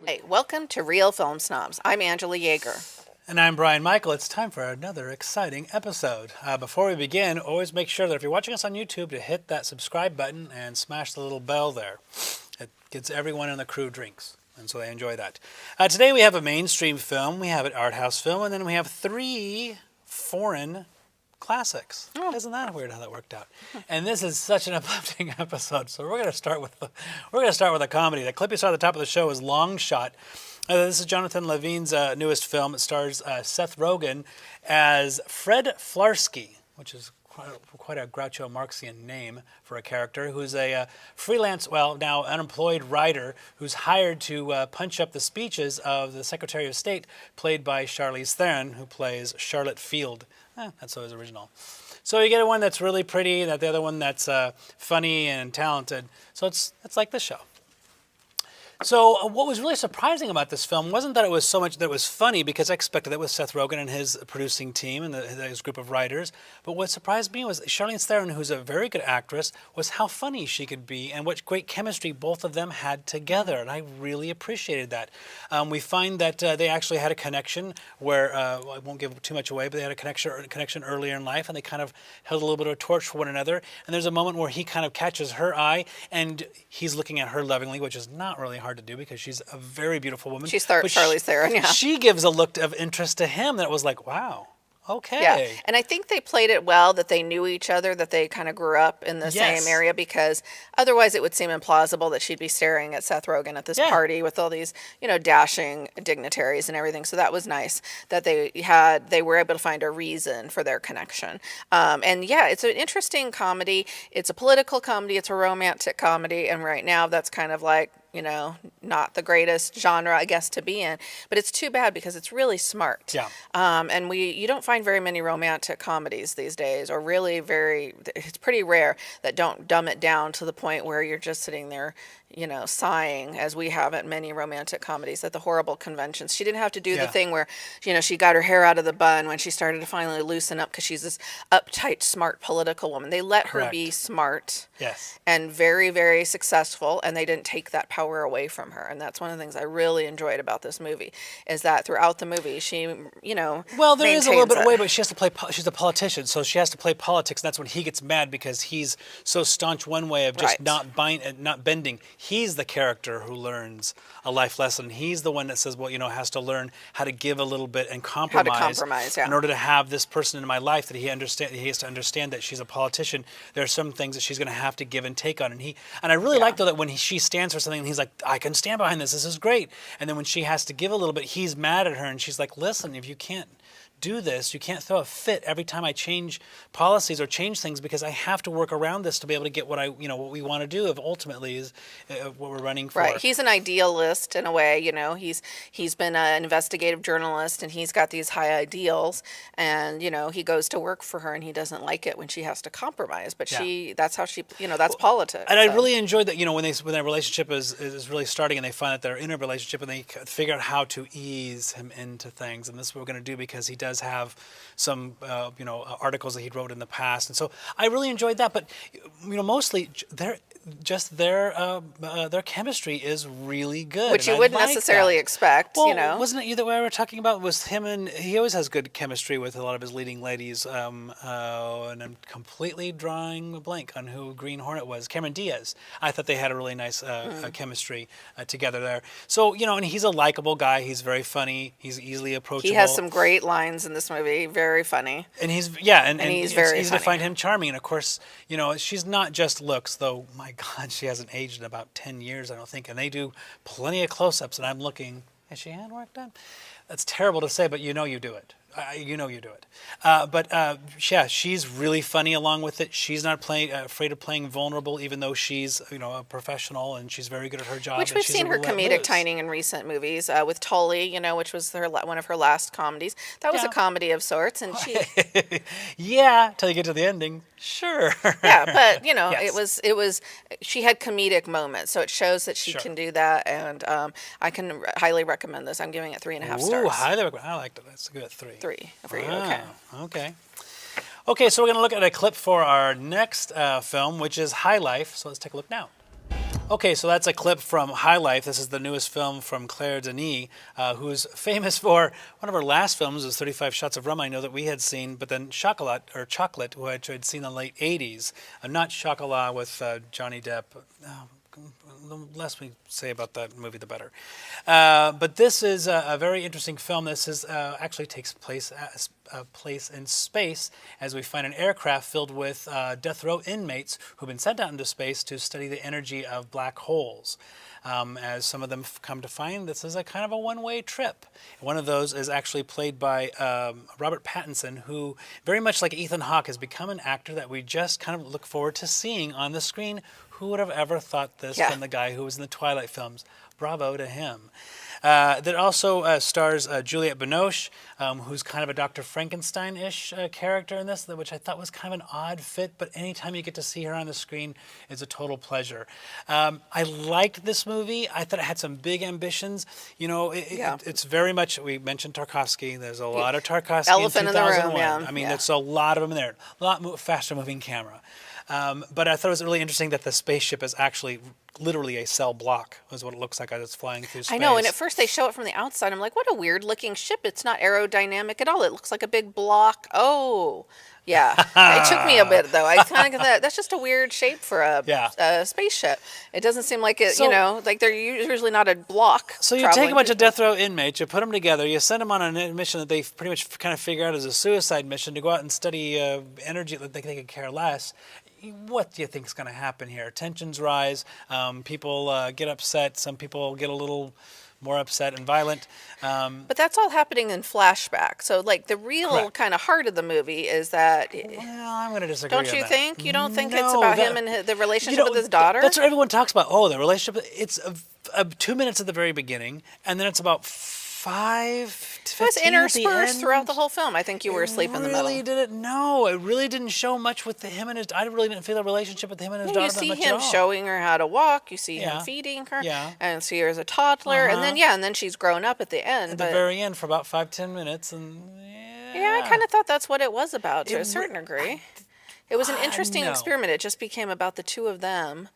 Hey, welcome to Real Film Snobs. I'm Angela Yeager. And I'm Brian Michael. It's time for another exciting episode. Before we begin, always make sure that if you're watching us on YouTube to hit that subscribe button and smash the little bell there. It gets everyone in the crew drinks, and so they enjoy that. Today we have a mainstream film, we have an art house film, and then we have 3 foreign classics. Oh. Isn't that weird how that worked out? And this is such an uplifting episode. So we're going to start with a comedy. The clip you saw at the top of the show is Long Shot. This is Jonathan Levine's newest film. It stars Seth Rogen as Fred Flarsky, which is quite a Groucho Marxian name for a character, who's a freelance, now unemployed writer who's hired to punch up the speeches of the Secretary of State, played by Charlize Theron, who plays Charlotte Field. That's always original. So you get one that's really pretty, the other one that's funny and talented. So it's like this show. So what was really surprising about this film wasn't that it was so much that it was funny, because I expected that with Seth Rogen and his producing team and his group of writers. But what surprised me was Charlize Theron, who's a very good actress, was how funny she could be and what great chemistry both of them had together. And I really appreciated that. We find that they actually had a connection where, I won't give too much away, but they had a connection earlier in life, and they kind of held a little bit of a torch for one another. And there's a moment where he kind of catches her eye, and he's looking at her lovingly, which is not really hard to do because she's a very beautiful woman. She's Charlize Theron, yeah. She gives a look of interest to him that was like, wow, okay. Yeah, and I think they played it well, that they knew each other, that they kind of grew up in the same area, because otherwise it would seem implausible that she'd be staring at Seth Rogen at this party with all these, dashing dignitaries and everything. So that was nice that they were able to find a reason for their connection. And yeah, it's an interesting comedy. It's a political comedy. It's a romantic comedy. And right now that's kind of like, not the greatest genre, I guess, to be in. But it's too bad because it's really smart. Yeah. And you don't find very many romantic comedies these days, or really it's pretty rare that don't dumb it down to the point where you're just sitting there, sighing, as we have at many romantic comedies, at the horrible conventions. She didn't have to do the thing where, she got her hair out of the bun when she started to finally loosen up because she's this uptight, smart political woman. They let her be smart and very, very successful, and they didn't take that power away from her. And that's one of the things I really enjoyed about this movie, is that throughout the movie, she, well, there is a little bit of way, but she has to play, she's a politician, so she has to play politics, and that's when he gets mad, because he's so staunch one way of just not bending. He's the character who learns a life lesson. He's the one that says, has to learn how to give a little bit and compromise, in order to have this person in my life that he has to understand that she's a politician. There are some things that she's going to have to give and take on. And I really like, though, that when she stands for something and he's like, I can stand behind this. This is great. And then when she has to give a little bit, he's mad at her, and she's like, listen, if you can't do this, you can't throw a fit every time I change policies or change things, because I have to work around this to be able to get what what we want to do. If ultimately is what we're running for. Right. He's an idealist in a way. He's been an investigative journalist, and he's got these high ideals, and he goes to work for her, and he doesn't like it when she has to compromise. But that's how she, that's politics. And I really enjoyed that. When their relationship is really starting, and they find that they're in a relationship, and they figure out how to ease him into things. And this is what we're going to do, because he does have some articles that he wrote in the past, and so I really enjoyed that. But mostly their chemistry is really good, which you wouldn't necessarily expect. Well, wasn't it you that we were talking about? Was him, and he always has good chemistry with a lot of his leading ladies. And I'm completely drawing a blank on who Green Hornet was. Cameron Diaz. I thought they had a really nice chemistry together there. So and he's a likable guy. He's very funny. He's easily approachable. He has some great lines in this movie. Very funny. And he's and he's it's very easy funny. to find him charming. And of course, she's not just looks, though. My God, she hasn't aged in about 10 years, I don't think. And they do plenty of close-ups, and I'm looking, has she had work done? That's terrible to say, but you do it. You do it. But she's really funny along with it. She's not afraid of playing vulnerable, even though she's a professional, and she's very good at her job. Which we've seen her comedic timing in recent movies, with Tully, which was one of her last comedies. That was a comedy of sorts, and she. Till you get to the ending. Sure. Yeah, but it was. She had comedic moments, so it shows that she can do that, and I can highly recommend this. I'm giving it 3.5 stars. Ooh, highly recommend. I liked it. That's a good 3. 3 for you. Okay. Okay, so we're going to look at a clip for our next film, which is High Life. So let's take a look now. Okay, so that's a clip from High Life. This is the newest film from Denis, who's famous for one of her last films was 35 Shots of Rum. I know that we had seen, but then Chocolat, which I'd seen in the late 80s. Not Chocolat with Johnny Depp. The less we say about that movie, the better. But this is a very interesting film. This is actually takes place in space as we find an aircraft filled with death row inmates who've been sent out into space to study the energy of black holes. As some of them come to find, this is a kind of a one-way trip. One of those is actually played by Robert Pattinson, who, very much like Ethan Hawke, has become an actor that we just kind of look forward to seeing on the screen. Who would have ever thought this from the guy who was in the Twilight films? Bravo to him. That also stars Juliette Binoche, who's kind of a Dr. Frankenstein-ish character in this, which I thought was kind of an odd fit, but anytime you get to see her on the screen, it's a total pleasure. I liked this movie. I thought it had some big ambitions. You know, it's very much, we mentioned Tarkovsky. There's a lot of Tarkovsky Elephant in in the 2001. room, yeah. I mean, there's a lot of them in there. A lot faster-moving camera. But I thought it was really interesting that the spaceship is actually literally a cell block, is what it looks like as it's flying through space. I know, and at first they show it from the outside. I'm like, what a weird looking ship. It's not aerodynamic at all. It looks like a big block. Oh, yeah. It took me a bit, though. I kind of thought, that's just a weird shape for a spaceship. It doesn't seem like it, like they're usually not a block. So you take a bunch of death row inmates, you put them together, you send them on a mission that they pretty much kind of figure out as a suicide mission to go out and study energy that they could care less. What do you think is going to happen here? Tensions rise, people get upset, some people get a little more upset and violent. But that's all happening in flashback. So, like, the real kind of heart of the movie is that... Well, I'm going to disagree on Don't you that. think? You don't think it's about him and the relationship with his daughter? That's what everyone talks about. Oh, the relationship. It's 2 minutes at the very beginning, and then it's about 5 to 15 It was interspersed throughout the whole film. I think you were asleep in the middle. It really didn't show much with him and his... I really didn't feel a relationship with him and his daughter that much at all. You see him showing her how to walk. You see him feeding her. Yeah. And see her as a toddler. And then she's grown up at the end. At the very end for about 5-10 minutes. And I kind of thought that's what it was about to a certain degree. It was an interesting experiment. It just became about the two of them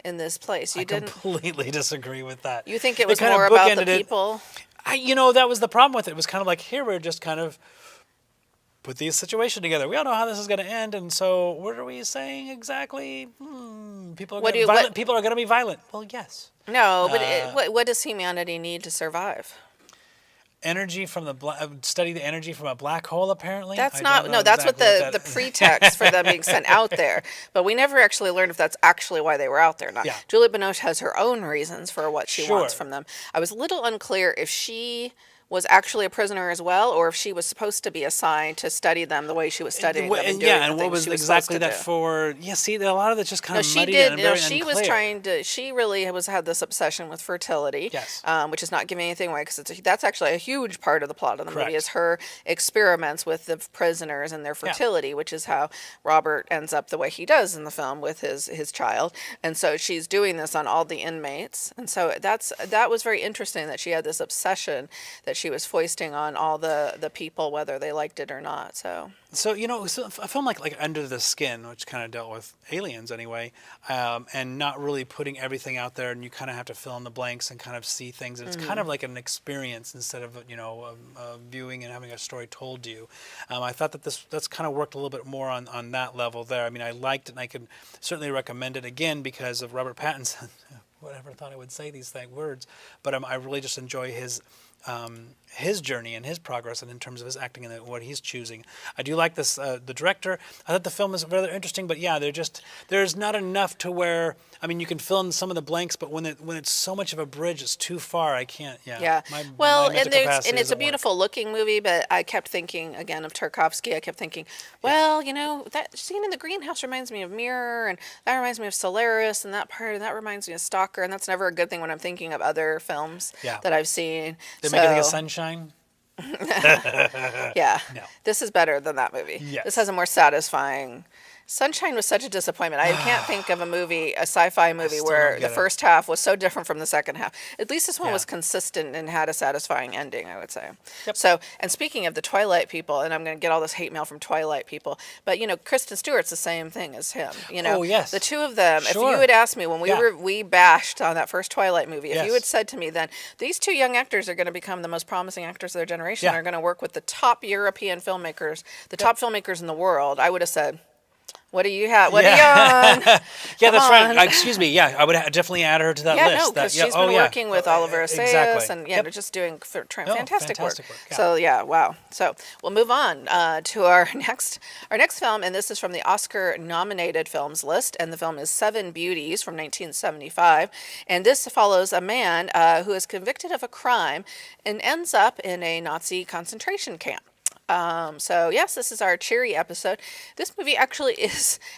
in this place. I completely disagree with that. You think it was more about the people? That was the problem with it. It was kind of like, here we're just kind of put the situation together. We all know how this is going to end, and so what are we saying exactly? People are going to be violent. Well, yes. No, but what does humanity need to survive? Energy from study the energy from a black hole, apparently. That's what the pretext for them being sent out there. But we never actually learned if that's actually why they were out there or not. Yeah. Juliette Binoche has her own reasons for what she wants from them. I was a little unclear if she was actually a prisoner as well, or if she was supposed to be assigned to study them the way she was studying them and doing and what was exactly that for? Yeah, see, a lot of it's just kind of muddy and very she unclear. Was trying to. She really had this obsession with fertility, yes, which is not giving anything away because that's actually a huge part of the plot of the movie is her experiments with the prisoners and their fertility, which is how Robert ends up the way he does in the film with his child, and so she's doing this on all the inmates, and so that was very interesting that she had this obsession that she was foisting on all the people, whether they liked it or not. So a film like Under the Skin, which kind of dealt with aliens anyway, and not really putting everything out there, and you kind of have to fill in the blanks and kind of see things. And it's kind of like an experience instead of viewing and having a story told to you. I thought that's kind of worked a little bit more on that level there. I mean, I liked it, and I could certainly recommend it again because of Robert Pattinson. Whatever, thought I would say these words, but I really just enjoy his journey and his progress, and in terms of his acting and what he's choosing. I do like this. The director, I thought the film was rather interesting, but there's not enough to where, I mean, you can fill in some of the blanks, but when it's so much of a bridge, it's too far. I can't. Yeah. And it's a beautiful looking movie, but I kept thinking again of Tarkovsky. I kept thinking, that scene in the greenhouse reminds me of Mirror, and that reminds me of Solaris, and that reminds me of Stalker, and that's never a good thing when I'm thinking of other films that I've seen. They make it like a Sunshine. Yeah. No. This is better than that movie. Yes. This has a more satisfying Sunshine was such a disappointment. I can't think of a movie, a sci-fi movie, still where don't the get it. first half was so different from the second half. At least this one Yeah. was consistent and had a satisfying ending, I would say. Yep. So, and speaking of the Twilight people, and I'm going to get all this hate mail from Twilight people, but Kristen Stewart's the same thing as him. Oh, yes. The two of them. If Sure. you had asked me when Yeah. we bashed on that first Twilight movie, if Yes. you had said to me then, these two young actors are going to become the most promising actors of their generation, Yeah. are going to work with the top European filmmakers, the top filmmakers in the world, I would have said, what do you have? What are you on? Yeah, that's on. right. Excuse me. Yeah, I would definitely add her to that Yeah, list. no, because That- she's oh, been yeah. working with Oliver Assayas Exactly. and Yep. they're just doing Oh, fantastic work. yeah. So yeah, wow. So we'll move on to our next film, and this is from the Oscar-nominated films list, and the film is Seven Beauties from 1975, and this follows a man who is convicted of a crime and ends up in a Nazi concentration camp. So yes, this is our cheery episode. This movie actually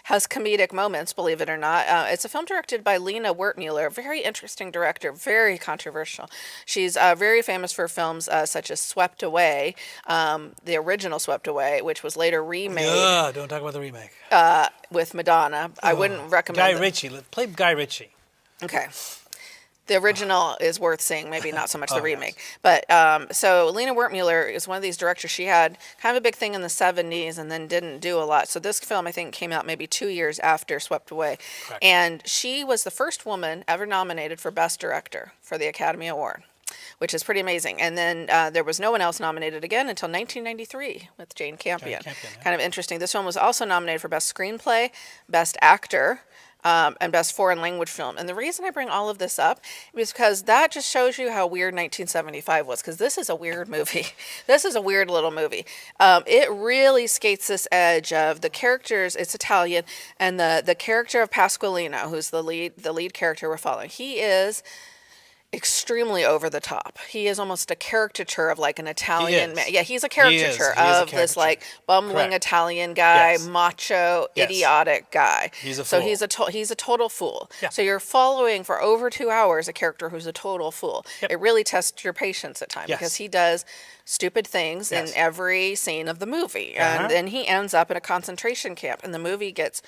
has comedic moments, believe it or not. It's a film directed by Lina Wertmüller, very interesting director, very controversial. She's very famous for films such as Swept Away, the original Swept Away, which was later remade Ugh, don't talk about the remake. with Madonna. I wouldn't recommend Guy it. Ritchie. Play Guy Ritchie. Okay. The original is worth seeing, maybe not so much the Oh, remake. But so Lina Wertmüller is one of these directors. She had kind of a big thing in the 70s and then didn't do a lot. So this film, I think, came out maybe 2 years after Swept Away. Correct. And she was the first woman ever nominated for Best Director for the Academy Award, which is pretty amazing. And then there was no one else nominated again until 1993 with Jane Campion. Campion, yeah. Kind of interesting. This film was also nominated for Best Screenplay, Best Actor, and Best Foreign Language Film. And the reason I bring all of this up is because that just shows you how weird 1975 was, because this is a weird movie. This is a weird little movie. It really skates this edge of the characters. It's Italian, and the character of Pasqualino, who's the lead character we're following. He is extremely over the top. He is almost a caricature of like an Italian man. Yeah, he's a caricature He is a of this caricature. like bumbling Correct. Italian guy, Yes. macho, Yes. idiotic guy. He's a So fool. he's a total fool. Yeah. So you're following for over 2 hours a character who's a total fool. Yep. It really tests your patience at times, Yes. because he does stupid things Yes. in every scene of the movie. Uh-huh. And then he ends up in a concentration camp, and the movie gets...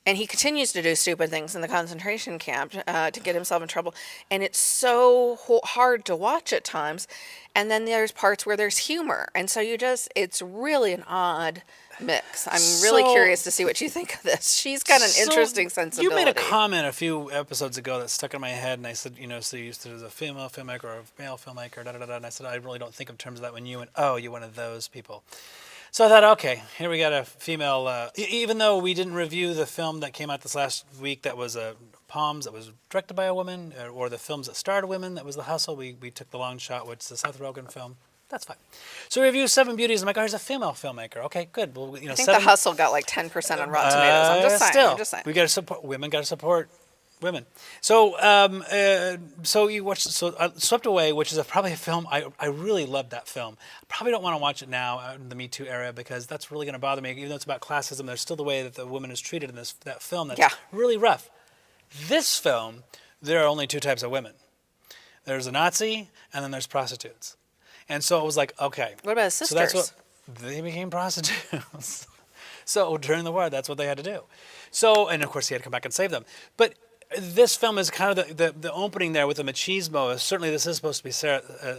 And he continues to do stupid things in the concentration camp to get himself in trouble. And it's so hard to watch at times. And then there's parts where there's humor. And so it's really an odd mix. I'm really So- curious to see what you think of this. She's got an So, interesting sensibility. You made a comment a few episodes ago that stuck in my head, and I said, so you used to as a female filmmaker or a male filmmaker, and I said, I really don't think in terms of that when you went, oh, you're one of those people. So I thought, okay, here we got a female, even though we didn't review the film that came out this last week that was Palms, that was directed by a woman, or the films that starred women, that was The Hustle, we took the long shot, which is the Seth Rogen film. That's fine. So we reviewed Seven Beauties. I'm like, oh, here's a female filmmaker. Okay, good. Well, I think The Hustle got like 10% on Rotten Tomatoes. I'm just saying. We got to support women. Got to support women. So, so you watched Swept Away, which is probably a film I really loved that film. I probably don't want to watch it now in the Me Too era because that's really going to bother me. Even though it's about classism, there's still the way that the woman is treated in that film that's really rough. This film, there are only two types of women. There's a Nazi, and then there's prostitutes. And so it was like, okay. What about his sisters? So that's what they became prostitutes. So during the war, that's what they had to do. So, and of course, he had to come back and save them. But this film is kind of the opening there with the machismo. Certainly, this is supposed to be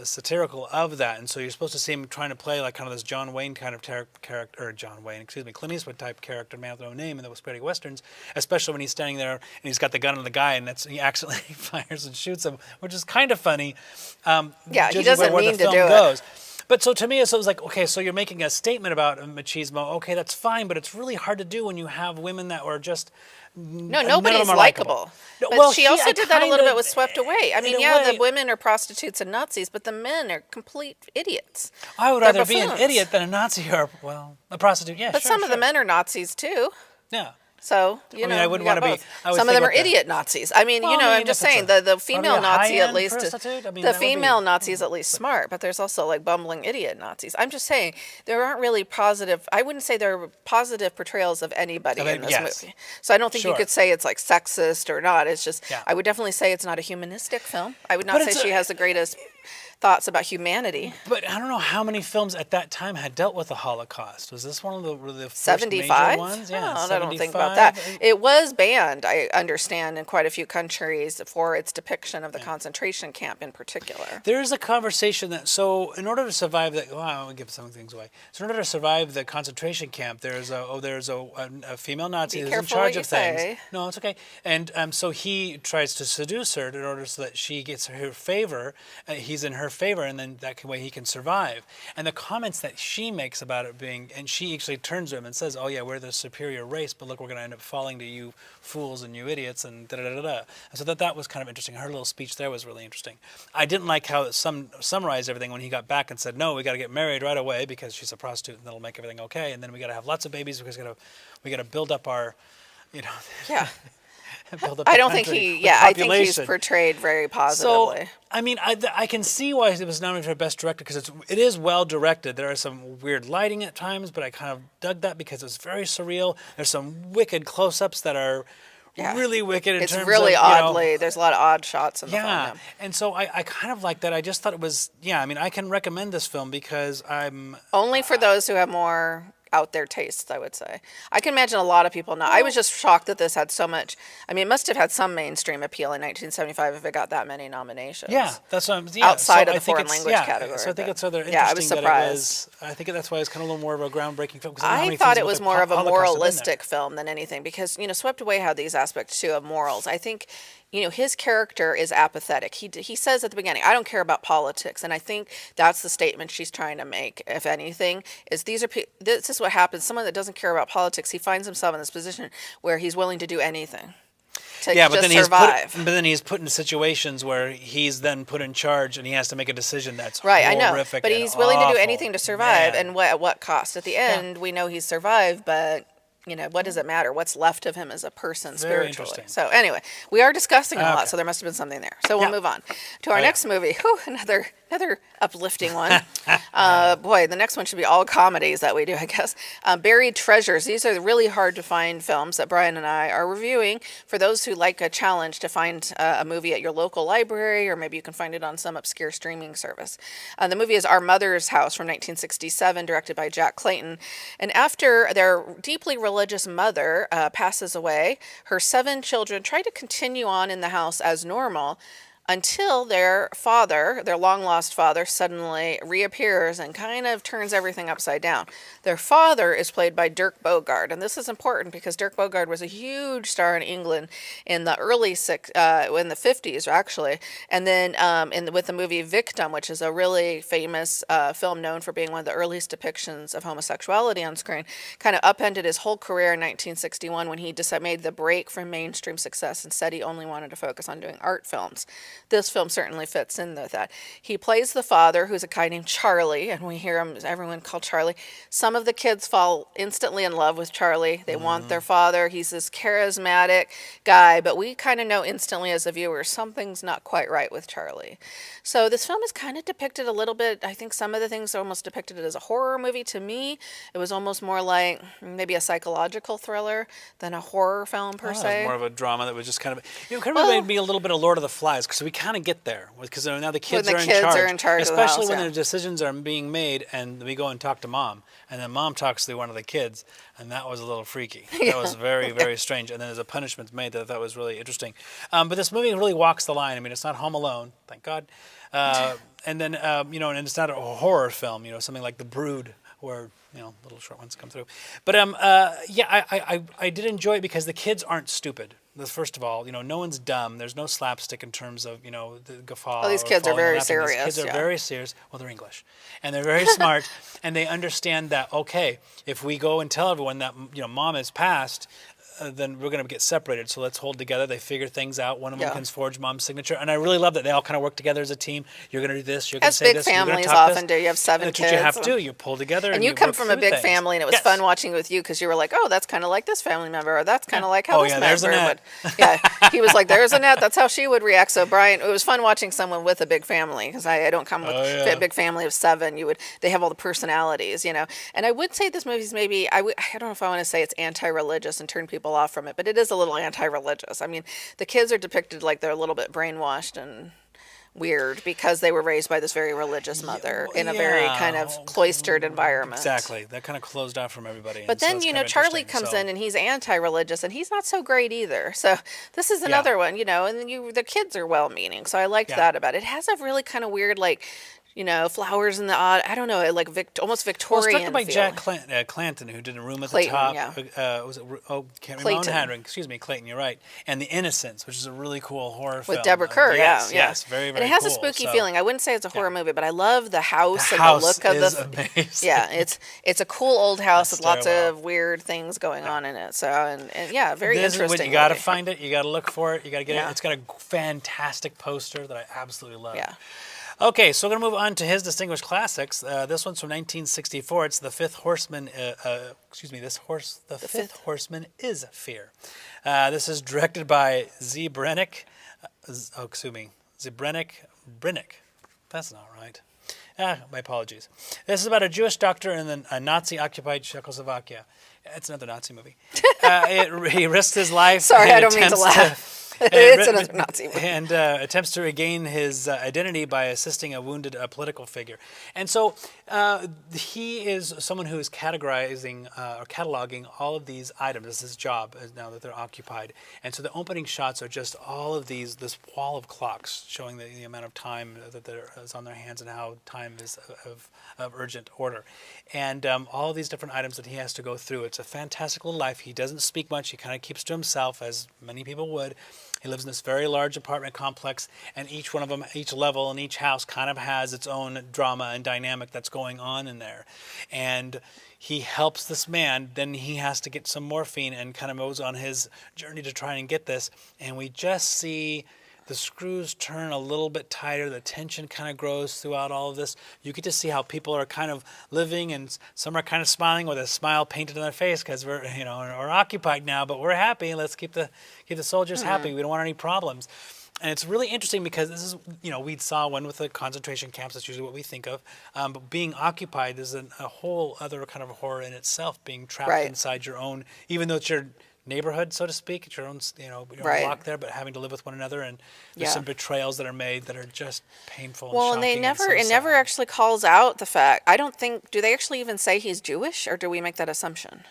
satirical of that, and so you're supposed to see him trying to play like kind of this John Wayne kind of character, or Clint Eastwood type character, man with no name, in the spaghetti westerns. Especially when he's standing there and he's got the gun on the guy, and he accidentally fires and shoots him, which is kind of funny. Yeah, he doesn't where mean the to film do goes. it. But so to me, so it was like, okay, so you're making a statement about machismo. Okay, that's fine, but it's really hard to do when you have women that were just. No, none of nobody's them are likable. No, But well, she also I did that a little kind bit of- with Swept Away. I mean, in a yeah, way- the women are prostitutes and Nazis, but the men are complete idiots. I would They're rather be an buffoons. idiot than a Nazi or, well, a prostitute. Yeah, But sure, some of the sure. men are Nazis too. Yeah. So, I wouldn't you got want to be. both. I would Some of think them are about that. idiot Nazis. I mean, Well, I'm just if it's saying the female a Nazi at high-end least, prostitute, I mean, the that would be- female Nazi is at least smart, but there's also like bumbling idiot Nazis. I'm just saying there aren't really positive. I wouldn't say there are positive portrayals of anybody in this yes. movie. So I don't think you Sure. could say it's like sexist or not. It's just Yeah. I would definitely say it's not a humanistic film. I would not But say it's she has the greatest thoughts about humanity. But I don't know how many films at that time had dealt with the Holocaust. Was this one of the first 75? major ones? Yeah, Oh, I don't think 75. about that. It was banned, I understand, in quite a few countries for its depiction of the concentration camp in particular. There's a conversation that in order to survive the I'll give some things away. So in order to survive the concentration camp, there's a female Nazi who's in careful charge what of you things. say. No, it's okay. And so he tries to seduce her in order so that she gets her favor. He's in her favor, and then that way he can survive. And the comments that she makes about it and she actually turns to him and says, "Oh yeah, we're the superior race, but look, we're going to end up falling to you fools and you idiots," and da da da da. And so that was kind of interesting. Her little speech there was really interesting. I didn't like how it summarized everything when he got back and said, "No, we got to get married right away because she's a prostitute and that'll make everything okay. And then we got to have lots of babies because we got to build up our, Yeah. build up I the don't think country, the I think he's population." portrayed very So, positively. I mean, I can see why it was nominated for Best Director because it is well directed. There are some weird lighting at times, but I kind of dug that because it's very surreal. There's some wicked close-ups that are really wicked in It's terms really of, oddly, there's a lot of odd shots in the film. yeah. And so I kind of like that. I just thought it was, I mean, I can recommend this film because I'm... Only for those who have more out there tastes, I would say. I can imagine a lot of people not. I was just shocked that this had so much. I mean, it must have had some mainstream appeal in 1975 if it got that many nominations. Yeah, that's what I'm... Outside so of the I think foreign it's- language category. So I think but- it's rather interesting yeah, I was surprised. I think that's why it's kind of a little more of a groundbreaking film. 'Cause I don't know how I many thought films it about was the more of a Holocaust have been there. moralistic film than anything because, Swept Away had these aspects too of morals. I think, his character is apathetic. He says at the beginning, "I don't care about politics," and I think that's the statement she's trying to make. If anything, is this is what happens. Someone that doesn't care about politics, he finds himself in this position where he's willing to do anything to just survive. But then he's put in situations where he's then put in charge and he has to make a decision that's Right, I know, horrific but and he's willing to do awful. anything to survive, Man. and at what cost? At the end, we know he's survived, but what does it matter? What's left of him as a person Very spiritually? interesting. So anyway, we are discussing a lot, Okay. so there must have been something there. So we'll Yeah. move on to our yeah. next movie. Whew, another uplifting one. Boy, the next one should be all comedies that we do, I guess. Buried Treasures. These are really hard to find films that Brian and I are reviewing for those who like a challenge to find a movie at your local library, or maybe you can find it on some obscure streaming service. The movie is Our Mother's House from 1967, directed by Jack Clayton. And after their deeply religious mother passes away, her 7 children try to continue on in the house as normal until their father, their long-lost father, suddenly reappears and kind of turns everything upside down. Their father is played by Dirk Bogarde, and this is important because Dirk Bogarde was a huge star in England in the early in the 50s, actually, and then with the movie Victim, which is a really famous film known for being one of the earliest depictions of homosexuality on screen, kind of upended his whole career in 1961 when he made the break from mainstream success and said he only wanted to focus on doing art films. This film certainly fits in with that. He plays the father, who's a guy named Charlie, and we hear everyone call Charlie. Some of the kids fall instantly in love with Charlie. They want their father. He's this charismatic guy, but we kind of know instantly as a viewer something's not quite right with Charlie. So this film is kind of depicted a little bit. I think some of the things almost depicted it as a horror movie. To me, it was almost more like maybe a psychological thriller than a horror film per It was se. more of a drama that was just kind of, kind of made me a little bit of Lord of the Flies because we kind of get there because now the kids When are the in kids charge, are in charge of the especially house, when yeah. their decisions are being made, and we go and talk to mom, and then mom talks to one of the kids, and that was a little freaky. That was very, very strange. And then there's a punishment made that was really interesting. But this movie really walks the line. I mean, it's not Home Alone, thank God, and then and it's not a horror film, something like The Brood, where little short ones come through. But I did enjoy it because the kids aren't stupid. First of all, no one's dumb. There's no slapstick in terms of the guffaw. Oh, these or kids are falling very laughing. serious. These kids are yeah. very serious. Well, they're English, and they're very smart, and they understand that if we go and tell everyone that mom has passed, then we're going to get separated. So let's hold together. They figure things out. One of them Yeah. can forge mom's signature. And I really love that they all kind of work together as a team. You're going to do this. You're going to As say big this. You're going families to talk often this. do. You have 7 And that's kids. what you have to do. You pull together. And you come work from a through big things. family, and it was Yes. fun watching with you because you were like, oh, that's kind of like this family member, or that's kind of like how Oh, this yeah, there's member Annette. would. Yeah, he was like, there's Annette. That's how she would react. So Brian, it was fun watching someone with a big family because I don't come with yeah. a big family of 7. They have all the personalities, And I would say this movie's maybe I don't know if I want to say it's anti-religious and turn people off from it, but it is a little anti-religious. I mean, the kids are depicted like they're a little bit brainwashed and weird because they were raised by this very religious mother in a very kind of cloistered environment. Exactly. That kind of closed off from everybody. But and so then, it's kind of Charlie interesting. comes So- in and he's anti-religious and he's not so great either. So this is another one, and then the kids are well-meaning. So I liked that about it. It has a really kind of weird, like, flowers in the odd, I don't know, like almost Well, Victorian it's directed by feel. Jack Clanton, who did A Room at Clayton, the Top. yeah. Was it? Can't remember my own Clayton. handwriting. Excuse me, Clayton. You're right. And The Innocents, which is a really cool horror film With Deborah Kerr, yes, yeah. yes, very, very. And it has cool. a spooky So, feeling. I wouldn't say it's a horror movie, but I love the house The and house the look of is the. amazing. Yeah, it's a cool old house with lots stairwell. of weird things going on in it. So and yeah, very This is interesting. what you got to movie. find it. You got to look for it. You got to get Yeah. it. It's got a fantastic poster that I absolutely love. Yeah. Okay, so we're going to move on to his distinguished classics. This one's from 1964. It's The Fifth Horseman. The Fifth Horseman is Fear. This is directed by Zbynek. Brynych. That's not right. My apologies. This is about a Jewish doctor in a Nazi-occupied Czechoslovakia. It's another Nazi movie. He risks his life. Sorry, and I don't mean to attempts laugh. It's another Nazi movie. And attempts to regain his identity by assisting a wounded political figure. And so he is someone who is categorizing or cataloging all of these items. This is his job now that they're occupied. And so the opening shots are just all of this wall of clocks showing the amount of time that is on their hands and how time is of urgent order. And all of these different items that he has to go through. It's a fantastic little life. He doesn't speak much. He kind of keeps to himself, as many people would. He lives in this very large apartment complex, and each one of them, each level and each house kind of has its own drama and dynamic that's going on in there. And he helps this man, then he has to get some morphine and kind of goes on his journey to try and get this. And we just see the screws turn a little bit tighter. The tension kind of grows throughout all of this. You get to see how people are kind of living, and some are kind of smiling with a smile painted on their face because we're occupied now, but we're happy. Let's keep the soldiers happy. We don't want any problems. And it's really interesting because this is, we saw one with the concentration camps. That's usually what we think of. But being occupied is a whole other kind of horror in itself, being trapped inside your own, even though it's your neighborhood, so to speak. It's your own, your own block there, but having to live with one another, and there's some betrayals that are made that are just painful. Well, and and shocking it never actually calls out the fact. I don't think. Do they actually even say he's Jewish, or do we make that assumption?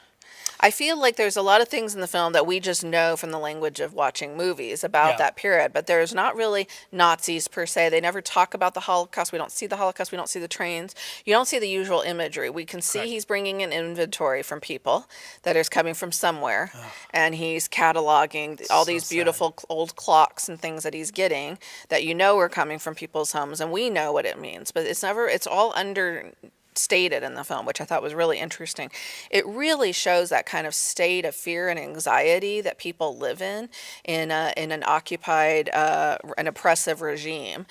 I feel like there's a lot of things in the film that we just know from the language of watching movies about that period, but there's not really Nazis per se. They never talk about the Holocaust. We don't see the Holocaust. We don't see the trains. You don't see the usual imagery. We can see he's bringing an inventory from people that is coming from somewhere, and he's cataloging all these beautiful old clocks and things that he's getting that are coming from people's homes, and we know what it means, but it's all understated in the film, which I thought was really interesting. It really shows that kind of state of fear and anxiety that people live in an occupied, an oppressive regime.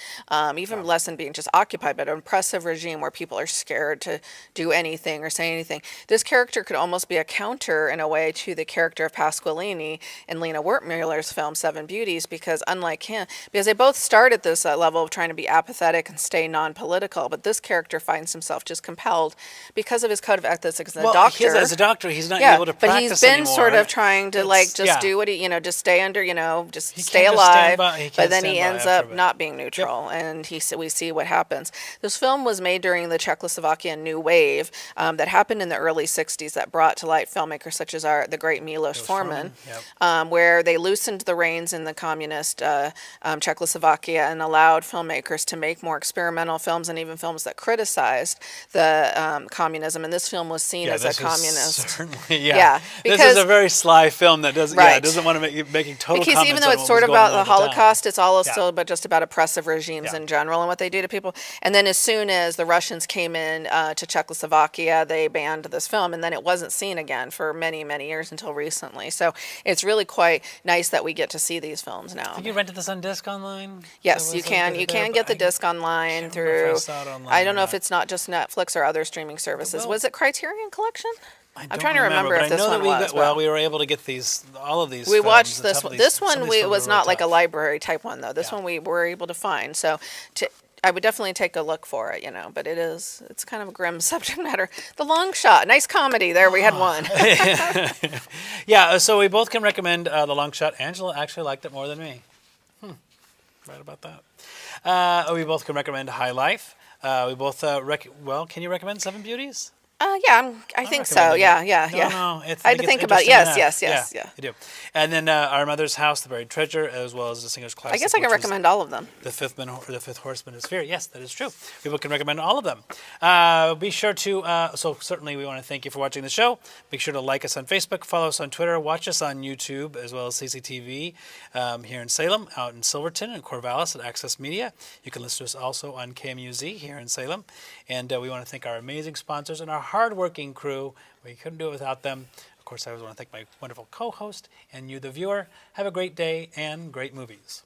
Even less than being just occupied, but an oppressive regime where people are scared to do anything or say anything. This character could almost be a counter in a way to the character of Pasqualini in Lina Wertmüller's film Seven Beauties, because unlike him, because they both start at this level of trying to be apathetic and stay non-political, but this character finds himself just compelled because of his code of ethics as a doctor. As a doctor, he's not able to practice but he's been anymore. sort of trying to do what he, just stay under, just He stay can't just alive. stand by- he But can't then stand he by ends after a up bit. not being neutral, and we see what happens. This film was made during the Czechoslovakian New Wave that happened in the early '60s that brought to light filmmakers such as the great Milos Forman, where they loosened the reins in the communist Czechoslovakia and allowed filmmakers to make more experimental films and even films that criticized the communism, and this film was seen as a this is communist. certainly, Yeah, this is because- a very sly film that doesn't Right. doesn't want to make making total Because comments even though on it's what sort was of going about on the at time. Holocaust, it's all Yeah. still but just about oppressive regimes in general and what they do to people. And then as soon as the Russians came in to Czechoslovakia, they banned this film, and then it wasn't seen again for many, many years until recently. So it's really quite nice that we get to see these films now. Think you rented this on disc online? Yes, So you was it can. You there? can But get the I disc online can't remember if I through. saw it online I or don't know if not. it's not just Netflix or other streaming services. Well, Was it Criterion Collection? I'm trying to remember but if this I know one that we was. well, we were able to get all of these. We films, watched a this couple one. of these- This some of one these we, films was were really not like a tough. library type one though. This Yeah. one we were able to find. So I would definitely take a look for it, but it's kind of a grim subject matter. The Long Shot, nice comedy. There we had one. Yeah, so we both can recommend The Long Shot. Angela actually liked it more than me. Right about that. We both can recommend High Life. We both can you recommend Seven Beauties? Yeah, I think so. recommending Yeah, it. yeah, No, yeah. no, I had to think about it. interesting Yes, enough. yes, yeah. You do. And then Our Mother's House, The Buried Treasure, as well as The Singer's Classic. I guess I can which was recommend all of them. The Fifth Horseman is Fear. Yes, that is true. People can recommend all of them. Be sure to, so certainly we want to thank you for watching the show. Make sure to like us on Facebook, follow us on Twitter, watch us on YouTube, as well as CCTV here in Salem, out in Silverton, and Corvallis at Access Media. You can listen to us also on KMUZ here in Salem. And we want to thank our amazing sponsors and our hardworking crew. We couldn't do it without them. Of course, I always want to thank my wonderful co-host and you, the viewer. Have a great day and great movies.